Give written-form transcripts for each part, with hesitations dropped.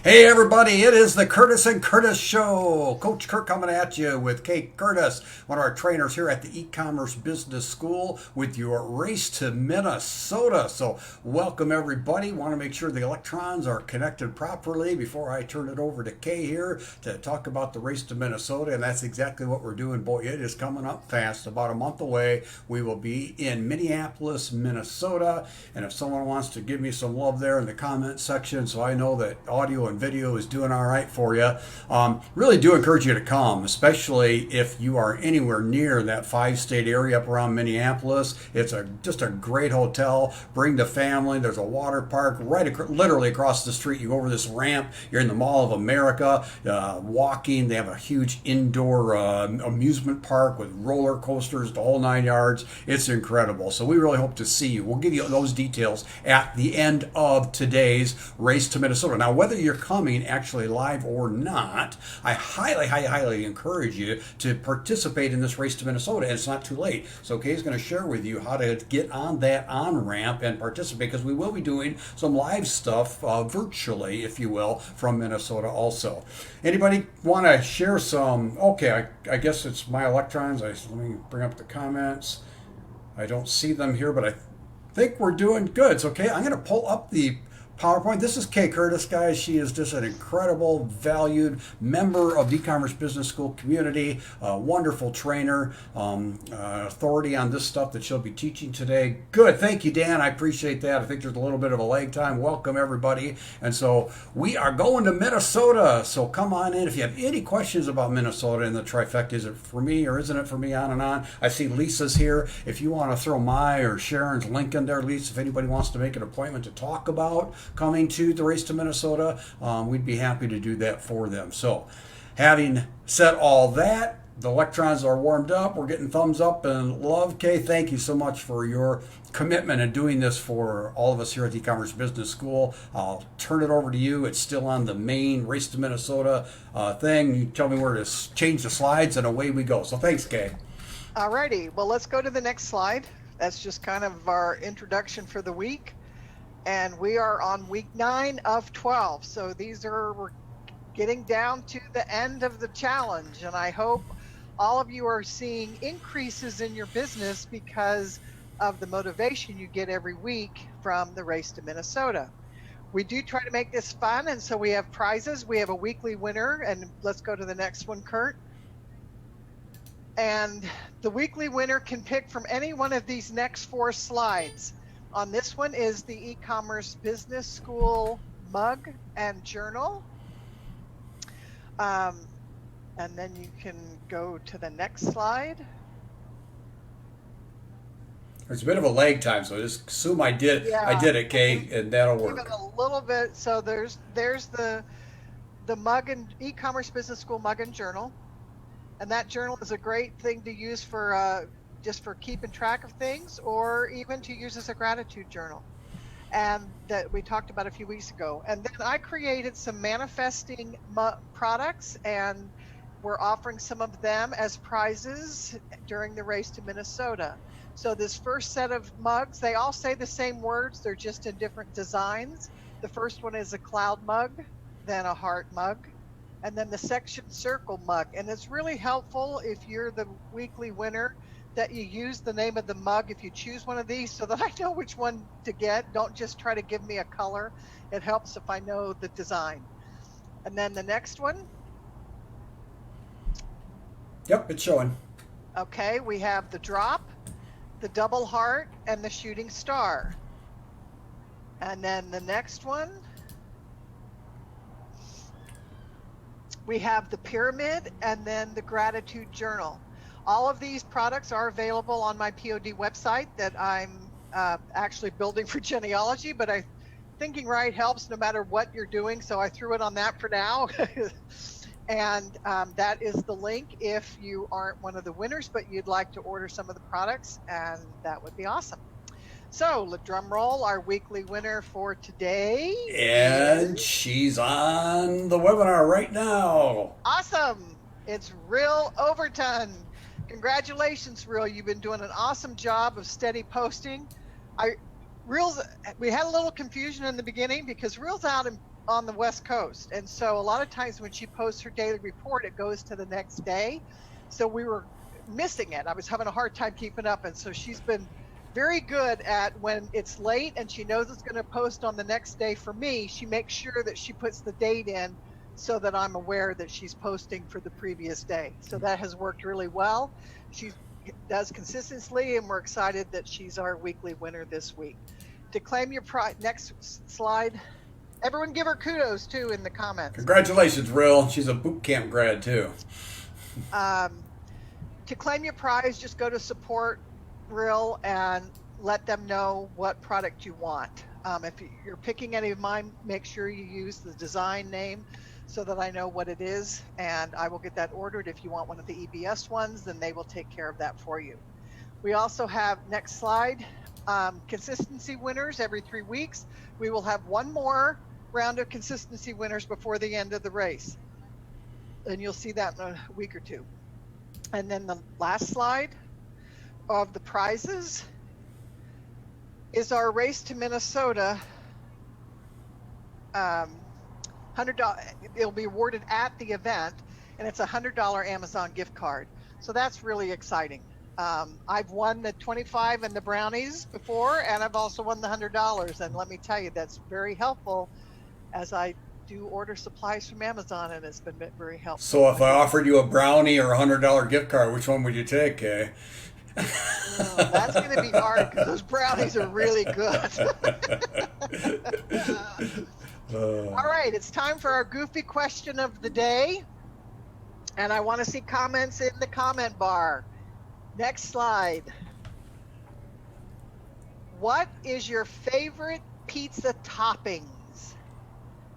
Hey everybody, it is the Curtis and Curtis Show. Coach Kurt coming at you with Kate Curtis, one of our trainers here at the e-commerce business school with your race to Minnesota. So welcome everybody. Want to make sure the electrons are connected properly before I turn it over to Kay here to talk about the race to Minnesota. And that's exactly what we're doing. Boy, it is coming up fast. About a month away, we will be in Minneapolis, Minnesota. And if someone wants to give me some love there in the comment section so I know that audio and video is doing all right for you. Really do encourage you to come, especially if you are anywhere near that five-state area up around Minneapolis. It's just a great hotel. Bring the family. There's a water park literally across the street. You go over this ramp. You're in the Mall of America. Walking. They have a huge indoor amusement park with roller coasters, the whole 9 yards. It's incredible. So we really hope to see you. We'll give you those details at the end of today's Race to Minnesota. Now, whether you're coming actually live or not, I highly encourage you to participate in this Race to Minnesota. And it's not too late. So Kay's going to share with you how to get on that on ramp and participate, because we will be doing some live stuff virtually, if you will, from Minnesota also. Anybody want to share some? Okay, I guess it's my electrons. Let me bring up the comments. I don't see them here, but I think we're doing good. So, okay, I'm going to pull up the PowerPoint. This is Kay Curtis, guys. She is just an incredible, valued member of the e-commerce business school community, a wonderful trainer, authority on this stuff that she'll be teaching today. Good. Thank you, Dan. I appreciate that. I think there's a little bit of a lag time. Welcome, everybody. And so we are going to Minnesota. So come on in. If you have any questions about Minnesota and the trifecta, is it for me or isn't it for me, on and on. I see Lisa's here. If you want to throw my or Sharon's link in there, Lisa, if anybody wants to make an appointment to talk about coming to the Race to Minnesota, we'd be happy to do that for them. So, having said all that, the electrons are warmed up. We're getting thumbs up and love. Kay, thank you so much for your commitment and doing this for all of us here at the e-commerce business school. I'll turn it over to you. It's still on the main Race to Minnesota thing. You tell me where to change the slides, and away we go. So thanks, Kay. Alrighty, well, let's go to the next slide. That's just kind of our introduction for the week. And we are on week 9 of 12. So we're getting down to the end of the challenge. And I hope all of you are seeing increases in your business because of the motivation you get every week from the Race to Minnesota. We do try to make this fun, and so we have prizes. We have a weekly winner, and let's go to the next one, Kurt. And the weekly winner can pick from any one of these next 4 slides. On this one is the e-commerce business school mug and journal. And then you can go to the next slide. There's a bit of a lag time, so just assume I did it, Kay, and that'll work. Give it a little bit. So there's the mug and e-commerce business school mug and journal. And that journal is a great thing to use for just for keeping track of things, or even to use as a gratitude journal, and that we talked about a few weeks ago. And then I created some manifesting products, and we're offering some of them as prizes during the Race to Minnesota. So this first set of mugs, they all say the same words, they're just in different designs. The first one is a cloud mug, then a heart mug, and then the section circle mug. And it's really helpful if you're the weekly winner that you use the name of the mug if you choose one of these, so that I know which one to get. Don't just try to give me a color. It helps if I know the design. And then the next one. Yep, it's showing. Okay, we have the drop, the double heart, and the shooting star. And then the next one, we have the pyramid, and then the gratitude journal. All of these products are available on my POD website that I'm actually building for genealogy, but thinking right helps no matter what you're doing, so I threw it on that for now. And that is the link if you aren't one of the winners, but you'd like to order some of the products, and that would be awesome. So, drum roll, our weekly winner for today. And she's on the webinar right now. Awesome. It's Real Overton. Congratulations, Real. You've been doing an awesome job of steady posting. I Reel's, we had a little confusion in the beginning because Reel's out on the West Coast. And so a lot of times when she posts her daily report, it goes to the next day. So we were missing it. I was having a hard time keeping up. And so she's been very good at when it's late and she knows it's going to post on the next day for me, she makes sure that she puts the date in so that I'm aware that she's posting for the previous day. So that has worked really well. She does consistently, and we're excited that she's our weekly winner this week. To claim your prize, next slide. Everyone give her kudos too in the comments. Congratulations, Reel. She's a boot camp grad too. To claim your prize, just go to support Reel and let them know what product you want. If you're picking any of mine, make sure you use the design name so that I know what it is, and I will get that ordered. If you want one of the EBS ones, then they will take care of that for you. We also have, next slide, consistency winners every 3 weeks. We will have one more round of consistency winners before the end of the race, and you'll see that in a week or two. And then the last slide of the prizes is our Race to Minnesota $100. It'll be awarded at the event, and it's a $100 Amazon gift card. So that's really exciting. I've won the 25 and the brownies before, and I've also won the $100. And let me tell you, that's very helpful as I do order supplies from Amazon, and it's been very helpful. So if I offered you a brownie or a $100 gift card, which one would you take, Kay? That's going to be hard because those brownies are really good. All right, it's time for our goofy question of the day. And I want to see comments in the comment bar. Next slide. What is your favorite pizza toppings?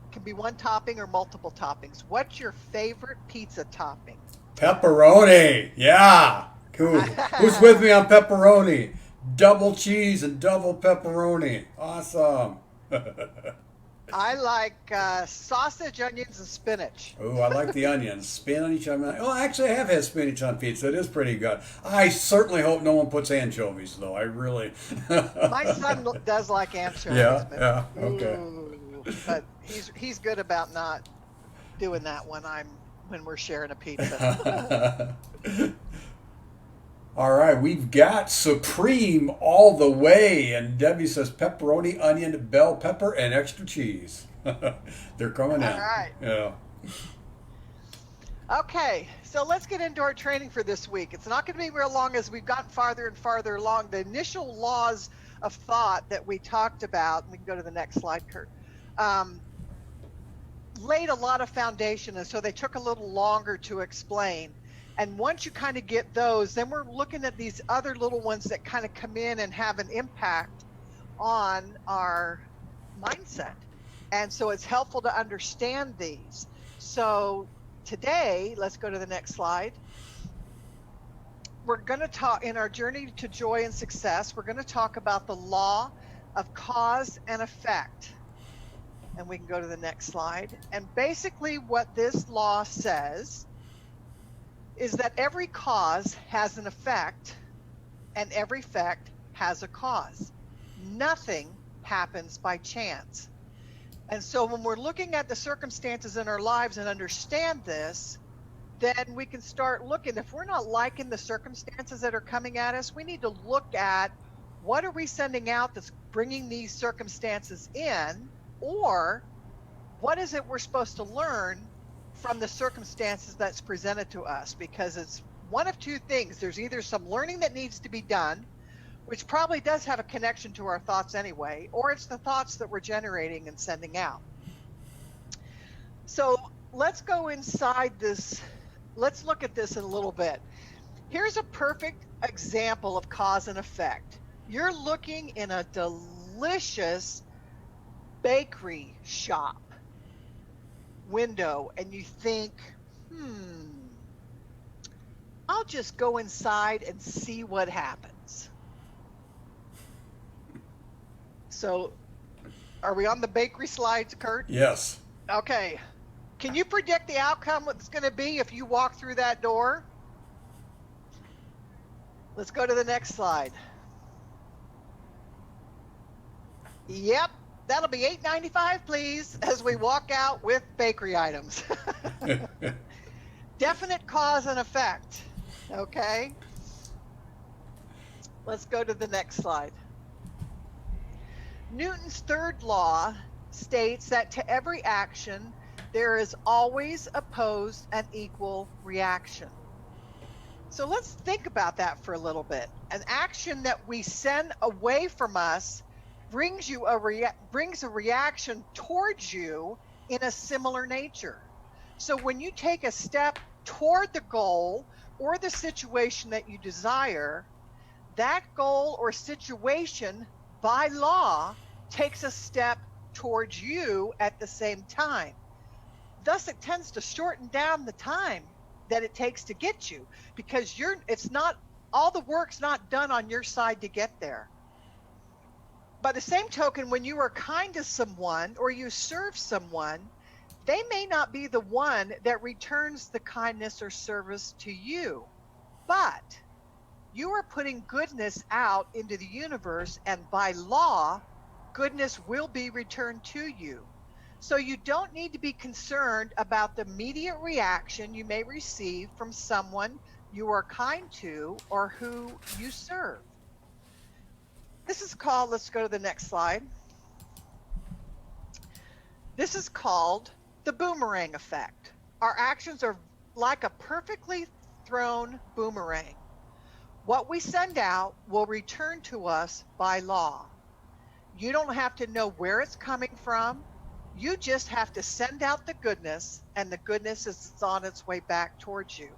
It can be one topping or multiple toppings. What's your favorite pizza topping? Pepperoni. Yeah. Cool. Who's with me on pepperoni? Double cheese and double pepperoni. Awesome. I like sausage, onions, and spinach. Oh, I like the onions. Spinach. Actually, I have had spinach on pizza. It is pretty good. I certainly hope no one puts anchovies, though. I really. My son does like anchovies. Yeah. Okay. Ooh, but he's good about not doing that when we're sharing a pizza. All right, we've got Supreme all the way, and Debbie says pepperoni, onion, bell pepper, and extra cheese. They're coming in. All right. Yeah. Okay, so let's get into our training for this week. It's not going to be real long as we've gotten farther and farther along. The initial laws of thought that we talked about, we can go to the next slide, Kurt, laid a lot of foundation, and so they took a little longer to explain. And once you kind of get those, then we're looking at these other little ones that kind of come in and have an impact on our mindset. And so it's helpful to understand these. So today, let's go to the next slide. We're going to talk, in our journey to joy and success, we're going to talk about the law of cause and effect. And we can go to the next slide. And basically what this law says is that every cause has an effect and every effect has a cause. Nothing happens by chance. And so when we're looking at the circumstances in our lives and understand this, then we can start looking. If we're not liking the circumstances that are coming at us, we need to look at what are we sending out that's bringing these circumstances in, or what is it we're supposed to learn from the circumstances that's presented to us, because it's one of two things. There's either some learning that needs to be done, which probably does have a connection to our thoughts anyway, or it's the thoughts that we're generating and sending out. So let's go inside this. Let's look at this in a little bit. Here's a perfect example of cause and effect. You're looking in a delicious bakery shop window and you think, I'll just go inside and see what happens. So are we on the bakery slides, Kurt? Yes. Okay. Can you predict the outcome what's going to be if you walk through that door? Let's go to the next slide. Yep, that'll be $8.95, please, as we walk out with bakery items. Definite cause and effect. Okay, let's go to the next slide. Newton's third law states that to every action, there is always opposed and equal reaction. So let's think about that for a little bit. An action that we send away from us brings a reaction towards you in a similar nature. So when you take a step toward the goal or the situation that you desire, that goal or situation by law takes a step towards you at the same time. Thus, it tends to shorten down the time that it takes to get you, because it's not all the work's not done on your side to get there. By the same token, when you are kind to someone or you serve someone, they may not be the one that returns the kindness or service to you, but you are putting goodness out into the universe, and by law, goodness will be returned to you. So you don't need to be concerned about the immediate reaction you may receive from someone you are kind to or who you serve. This is called, let's go to the next slide. This is called the boomerang effect. Our actions are like a perfectly thrown boomerang. What we send out will return to us by law. You don't have to know where it's coming from. You just have to send out the goodness, and the goodness is on its way back towards you.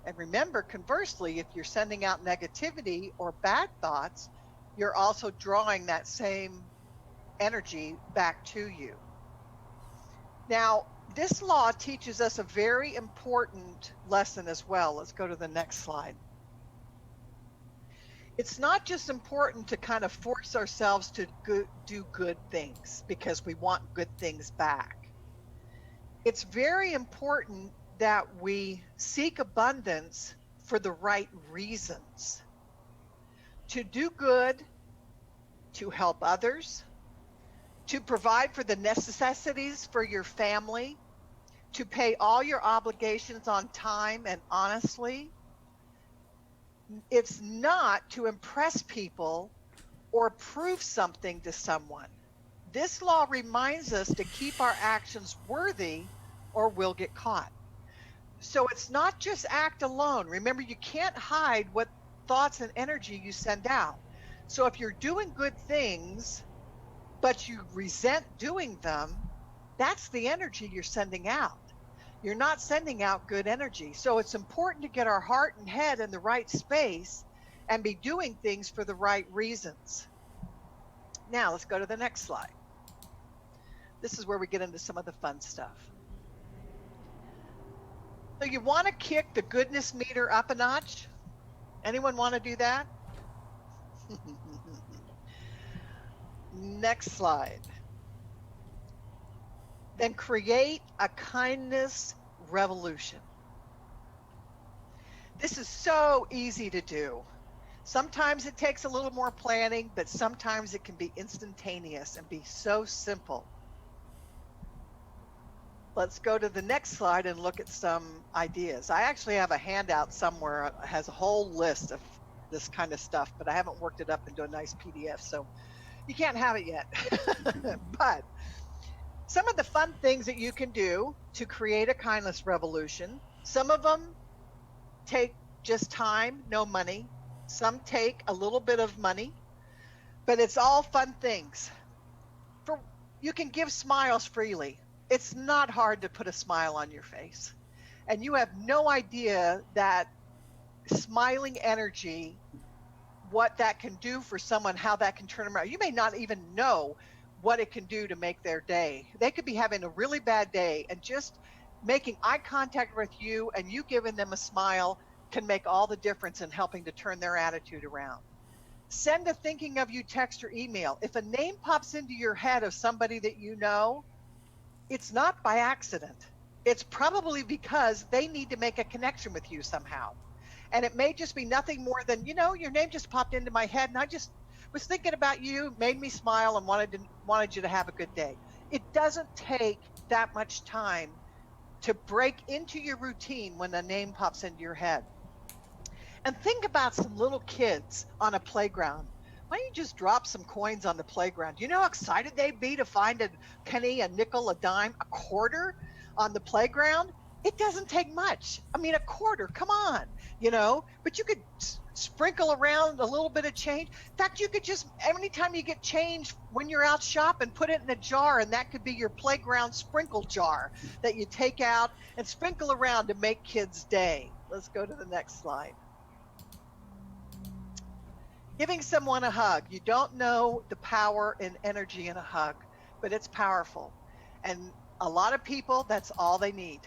And remember, conversely, if you're sending out negativity or bad thoughts, you're also drawing that same energy back to you. Now, this law teaches us a very important lesson as well. Let's go to the next slide. It's not just important to kind of force ourselves to do good things because we want good things back. It's very important that we seek abundance for the right reasons. To do good, to help others, to provide for the necessities for your family, to pay all your obligations on time and honestly. It's not to impress people or prove something to someone. This law reminds us to keep our actions worthy or we'll get caught. So it's not just act alone. Remember, you can't hide what thoughts and energy you send out. So if you're doing good things, but you resent doing them, that's the energy you're sending out. You're not sending out good energy. So it's important to get our heart and head in the right space and be doing things for the right reasons. Now let's go to the next slide. This is where we get into some of the fun stuff. So you want to kick the goodness meter up a notch? Anyone want to do that? Next slide. Then create a kindness revolution. This is so easy to do. Sometimes it takes a little more planning, but sometimes it can be instantaneous and be so simple. Let's go to the next slide and look at some ideas. I actually have a handout somewhere that has a whole list of this kind of stuff, but I haven't worked it up into a nice PDF, so you can't have it yet. But some of the fun things that you can do to create a kindness revolution, some of them take just time, no money. Some take a little bit of money, but it's all fun things. You can give smiles freely. It's not hard to put a smile on your face. And you have no idea that smiling energy, what that can do for someone, how that can turn them around. You may not even know what it can do to make their day. They could be having a really bad day, and just making eye contact with you and you giving them a smile can make all the difference in helping to turn their attitude around. Send a thinking of you text or email. If a name pops into your head of somebody that you know, it's not by accident. It's probably because they need to make a connection with you somehow. And it may just be nothing more than, your name just popped into my head and I just was thinking about you, made me smile, and wanted you to have a good day. It doesn't take that much time to break into your routine when a name pops into your head. And think about some little kids on a playground. Why don't you just drop some coins on the playground? You know how excited they'd be to find a penny, a nickel, a dime, a quarter on the playground? It doesn't take much. I mean, a quarter, come on, but you could sprinkle around a little bit of change. In fact, you could just, anytime you get change when you're out shopping, put it in a jar, and that could be your playground sprinkle jar that you take out and sprinkle around to make kids' day. Let's go to the next slide. Giving someone a hug. You don't know the power and energy in a hug, but it's powerful. And a lot of people, that's all they need.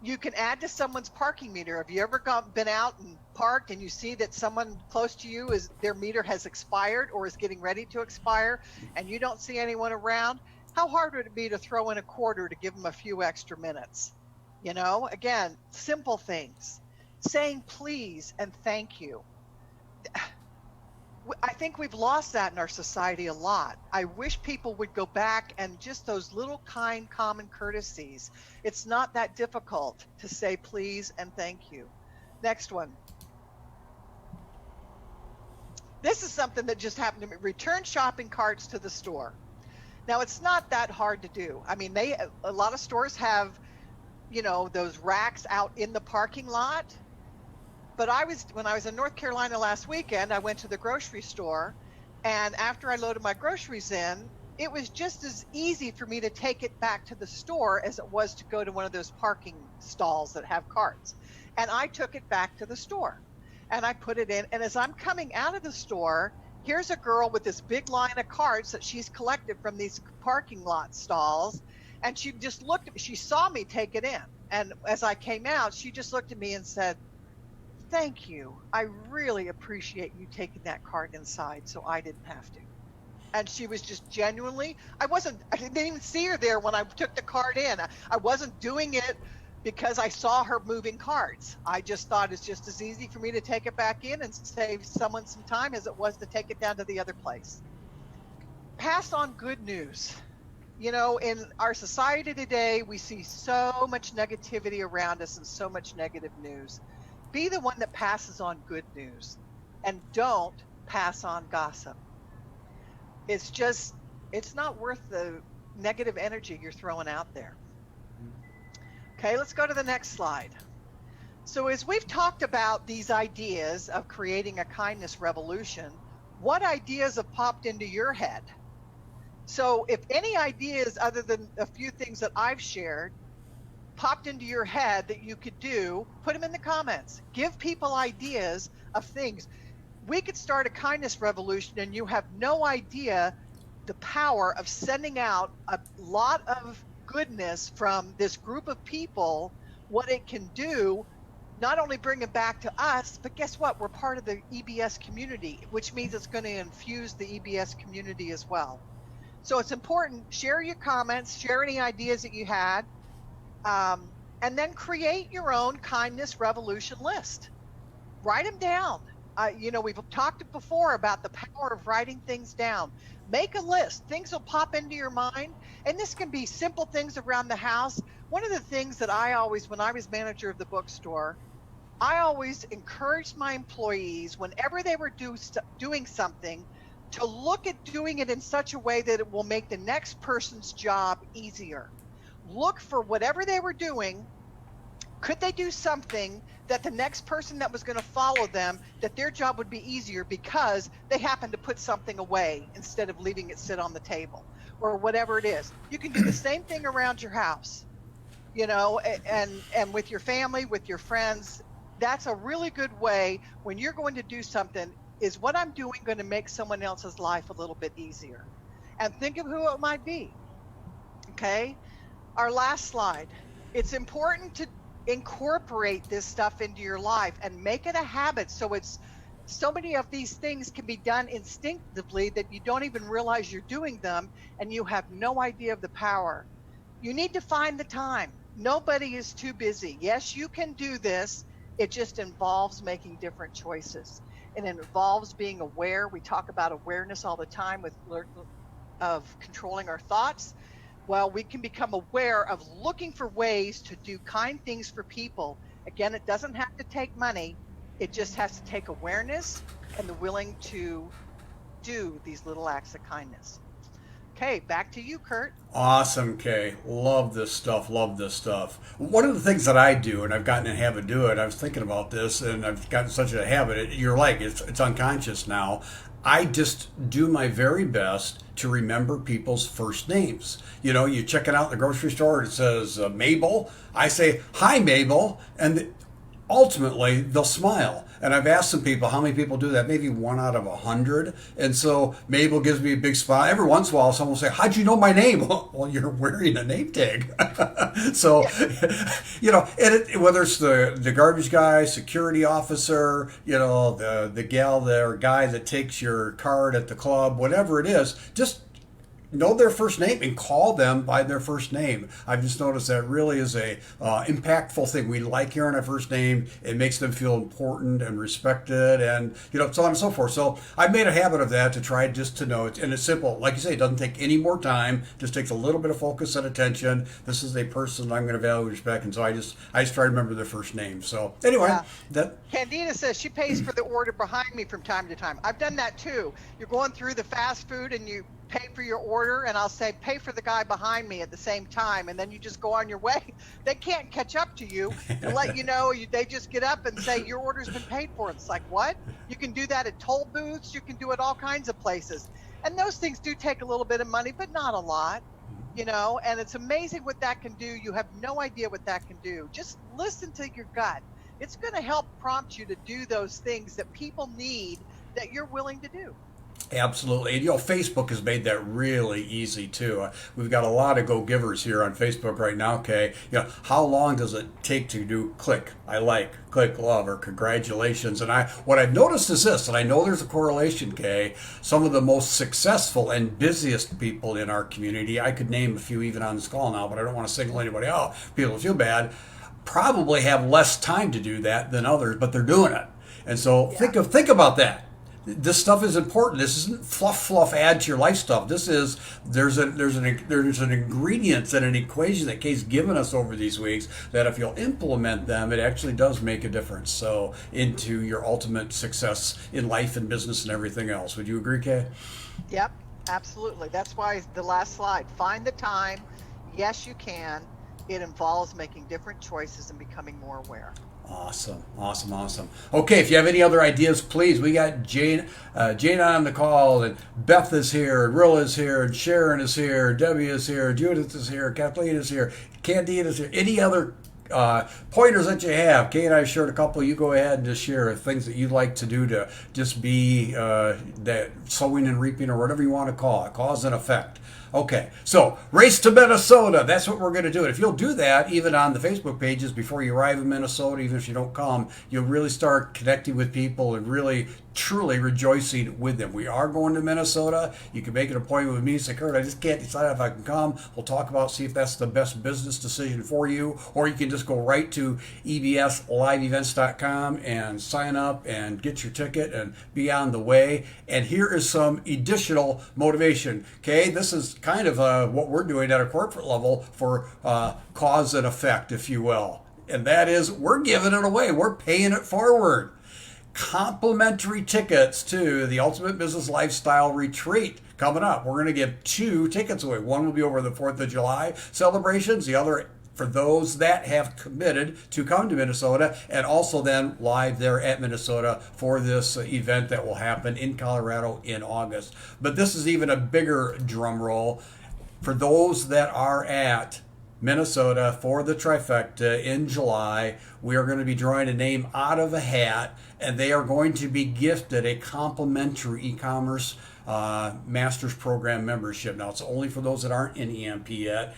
You can add to someone's parking meter. Have you ever been out and parked and you see that someone close to you, their meter has expired or is getting ready to expire, and you don't see anyone around? How hard would it be to throw in a quarter to give them a few extra minutes? Again, simple things. Saying please and thank you. I think we've lost that in our society a lot. I wish people would go back and just those little kind, common courtesies. It's not that difficult to say please and thank you. Next one. This is something that just happened to me. Return shopping carts to the store. Now, it's not that hard to do. I mean, a lot of stores have, those racks out in the parking lot. But when I was in North Carolina last weekend, I went to the grocery store, and after I loaded my groceries in, it was just as easy for me to take it back to the store as it was to go to one of those parking stalls that have carts. And I took it back to the store, and I put it in. And as I'm coming out of the store, here's a girl with this big line of carts that she's collected from these parking lot stalls, and she just looked at me. She saw me take it in, and as I came out, she just looked at me and said, "Thank you. I really appreciate you taking that cart inside so I didn't have to." And she was just genuinely, I didn't even see her there when I took the cart in. I wasn't doing it because I saw her moving carts. I just thought it's just as easy for me to take it back in and save someone some time as it was to take it down to the other place. Pass on good news. In our society today, we see so much negativity around us and so much negative news. Be the one that passes on good news, and don't pass on gossip. It's not worth the negative energy you're throwing out there. Okay, let's go to the next slide. So as we've talked about these ideas of creating a kindness revolution, what ideas have popped into your head? So if any ideas other than a few things that I've shared popped into your head that you could do, put them in the comments. Give people ideas of things. We could start a kindness revolution, and you have no idea the power of sending out a lot of goodness from this group of people, what it can do, not only bring it back to us, but guess what? We're part of the EBS community, which means it's going to infuse the EBS community as well. So it's important, share your comments, share any ideas that you had, and then create your own kindness revolution list. Write them down. We've talked before about the power of writing things down. Make a list. Things will pop into your mind, and this can be simple things around the house. One of the things that when I was manager of the bookstore, I always encouraged my employees, whenever they were doing something, to look at doing it in such a way that it will make the next person's job easier. Look for whatever they were doing. Could they do something that the next person that was going to follow them, that their job would be easier because they happened to put something away instead of leaving it sit on the table, or whatever it is. You can do the same thing around your house, and with your family, with your friends. That's a really good way when you're going to do something. Is what I'm doing going to make someone else's life a little bit easier? And think of who it might be. Okay? Our last slide. It's important to incorporate this stuff into your life and make it a habit, so many of these things can be done instinctively that you don't even realize you're doing them, and you have no idea of the power. You need to find the time. Nobody is too busy. Yes, you can do this. It just involves making different choices. and it involves being aware. We talk about awareness all the time with of controlling our thoughts. Well, we can become aware of looking for ways to do kind things for people. Again, it doesn't have to take money. It just has to take awareness and the willing to do these little acts of kindness. Okay, back to you, Kurt. Awesome, Kay. Love this stuff. Love this stuff. One of the things that I do, and I've gotten in a habit of doing it, I was thinking about this, and I've gotten such a habit. You're like, it's unconscious now. I just do my very best to remember people's first names. You know, you check it out in the grocery store, it says Mabel. I say, "Hi, Mabel," and ultimately they'll smile. And I've asked some people, how many people do that? Maybe 1 out of 100. And so Mabel gives me a big smile. Every once in a while, someone will say, "How'd you know my name?" Well, you're wearing a name tag. So, you know, whether it's the garbage guy, security officer, you know, the gal there, or guy that takes your card at the club, whatever it is, just know their first name and call them by their first name. I've just noticed that really is a impactful thing. We like hearing our first name. It makes them feel important and respected, and you know, so on and so forth. So I've made a habit of that to try just to know it, and it's simple. Like you say, it doesn't take any more time. Just takes a little bit of focus and attention. This is a person I'm going to value and respect, and so I just try to remember their first name. So anyway, that. Candida says she pays for the order behind me from time to time. I've done that too. You're going through the fast food and you pay for your order, and I'll say pay for the guy behind me at the same time, and then you just go on your way. They can't catch up to you and let you know. They just get up and say your order's been paid for. It's like, what? You can do that at toll booths. You can do it all kinds of places, and those things do take a little bit of money, but not a lot, you know. And it's amazing what that can do. You have no idea what that can do. Just listen to your gut. It's going to help prompt you to do those things that people need that you're willing to do. Absolutely. And, you know, Facebook has made that really easy, too. We've got a lot of go-givers here on Facebook right now, Kay. You know, how long does it take to do click, I like, click, love, or congratulations? And what I've noticed is this, and I know there's a correlation, Kay. Some of the most successful and busiest people in our community, I could name a few even on this call now, but I don't want to single anybody out. People feel bad, probably have less time to do that than others, but they're doing it. And so think about that. This stuff is important. This isn't fluff add to your life stuff. This is there's an ingredient and an equation that Kay's given us over these weeks that if you'll implement them, it actually does make a difference. So into your ultimate success in life and business and everything else. Would you agree, Kay? Yep, absolutely. That's why the last slide. Find the time. Yes, you can. It involves making different choices and becoming more aware. Awesome. Okay, if you have any other ideas, please. We got Jane on the call, and Beth is here, and Rilla is here, and Sharon is here, Debbie is here, Judith is here, Kathleen is here, Candida is here. Any other pointers that you have? Kay and I shared a couple. You go ahead and just share things that you'd like to do to just be that sowing and reaping, or whatever you want to call it, cause and effect. Okay, so Race to Minnesota, that's what we're going to do. And if you'll do that, even on the Facebook pages before you arrive in Minnesota, even if you don't come, you'll really start connecting with people and really, truly rejoicing with them. We are going to Minnesota. You can make an appointment with me. Say, Kurt, I just can't decide if I can come. We'll talk about, see if that's the best business decision for you. Or you can just go right to ebsliveevents.com and sign up and get your ticket and be on the way. And here is some additional motivation. Okay, this is kind of what we're doing at a corporate level for cause and effect, if you will. And that is, we're giving it away. We're paying it forward. Complimentary tickets to the Ultimate Business Lifestyle Retreat coming up. We're going to give 2 tickets away. One will be over the 4th of July celebrations. The other for those that have committed to come to Minnesota, and also then live there at Minnesota for this event that will happen in Colorado in August. But this is even a bigger drum roll for those that are at Minnesota for the trifecta in July. We are going to be drawing a name out of a hat, and they are going to be gifted a complimentary e-commerce master's program membership. Now, it's only for those that aren't in EMP yet.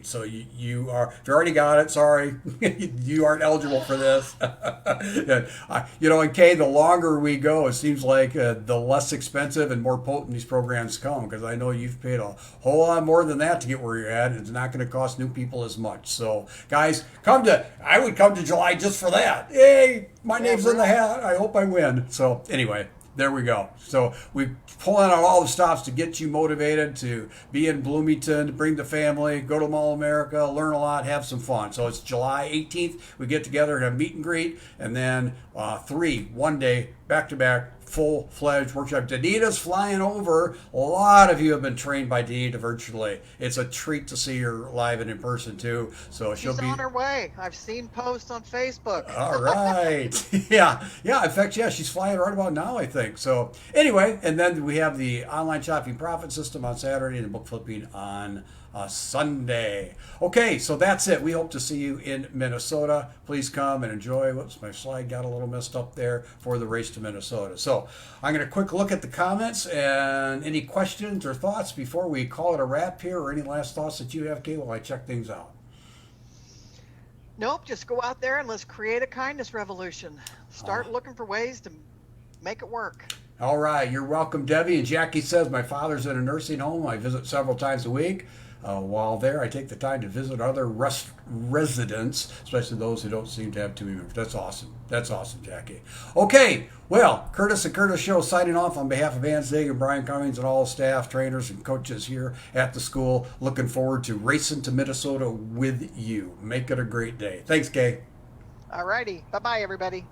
So you are, if you already got it, sorry, you aren't eligible for this. And Kay, the longer we go, it seems like the less expensive and more potent these programs come, because I know you've paid a whole lot more than that to get where you're at. It's not going to cost new people as much. So, guys, I would come to July just for that. Yay! My name's in the hat. I hope I win. So, anyway, there we go. So we pulling out all the stops to get you motivated to be in Bloomington, to bring the family, go to Mall of America, learn a lot, have some fun. So it's July 18th. We get together and have meet and greet, and then 1 day, back-to-back, full-fledged workshop. Danita's flying over. A lot of you have been trained by Danita virtually. It's a treat to see her live and in person too. So She's on her way. I've seen posts on Facebook. All right. Yeah. In fact, she's flying right about now, I think. So anyway, and then we have the online shopping profit system on Saturday and book flipping on Sunday. Okay, so that's it. We hope to see you in Minnesota. Please come and enjoy. Whoops, my slide got a little messed up there for the race to Minnesota. So I'm going to quick look at the comments and any questions or thoughts before we call it a wrap here, or any last thoughts that you have, Kay, while I check things out. Nope, just go out there and let's create a kindness revolution. Start looking for ways to make it work. All right, you're welcome, Debbie. And Jackie says, my father's in a nursing home. I visit several times a week. While there, I take the time to visit other residents, especially those who don't seem to have too many members. That's awesome. That's awesome, Jackie. Okay, well, Curtis and Curtis Show signing off on behalf of Ann Zig and Brian Cummings and all staff, trainers, and coaches here at the school. Looking forward to racing to Minnesota with you. Make it a great day. Thanks, Kay. All righty. Bye-bye, everybody.